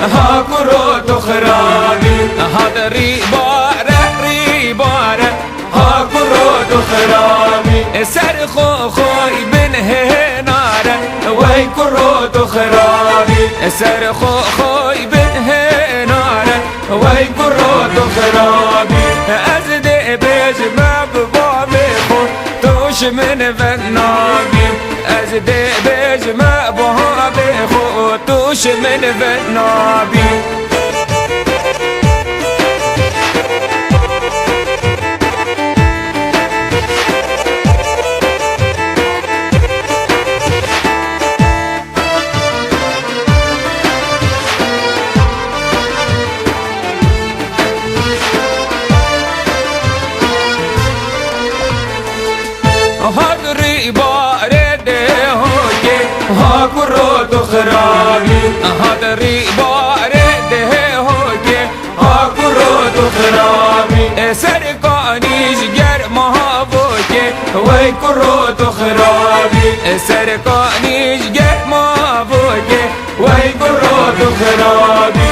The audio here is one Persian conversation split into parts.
هاكو رود خرابي هذا ريباره هاكو رود خرابي سرخو خوي بن هناره ويكو رود خرابي سرخو خوي بن هناره ويكو رود خرابي ازدي بجمع ببابي خو توش من فنابي ازدي بجمع ببابي خو توش من فنابي هاكري بارده هوكي هاكو رود خرابي هاكري بارده هوكي هاكو رود خرابي سرقاني جگر مهابوكي ويكو رود خرابي سرقاني جگر مهابوكي ويكو رود خرابي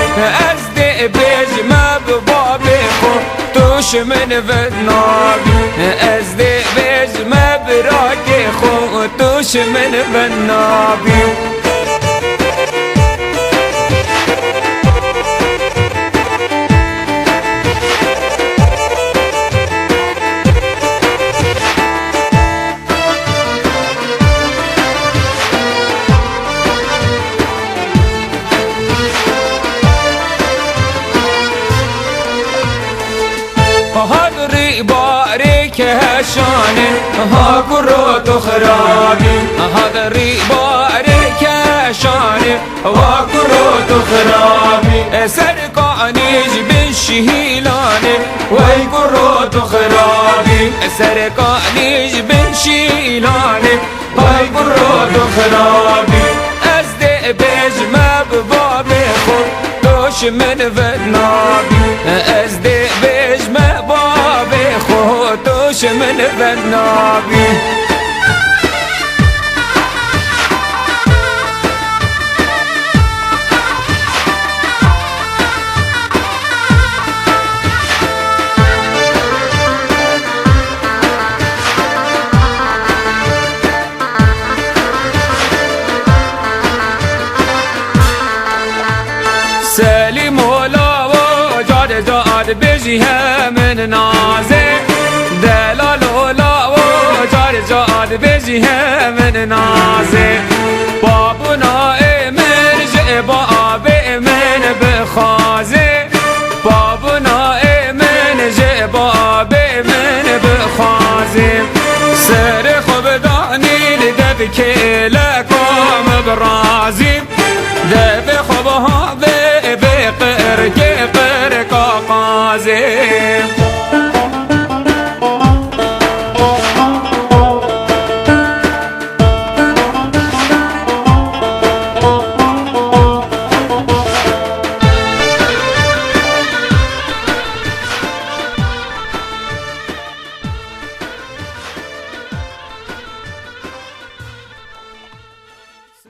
ازدي بجمع ببابي خو توش من فنابي ازدي بجمع براكي خو توش من فنابي هاكري بارك هشاني هاكو رود خرابي هاكري بارك هشاني هاكو رود خرابي سرقاني جبن شهيلاني ويكو رود خرابي سرقاني جبن شهيلاني ويكو رود خرابي ازدي بجمع ببابي خو توش من فنابي ازدي بجمع بابي خو توش من فنابي سليم ولا وجاد جاد بجيها من نازي دلال ولا وجاد جاد بجيها من نازي بابنا من جباب من بخازي بابنا من جباب من بخازي سرخ بداني لدبك لكم برازي دبخ بها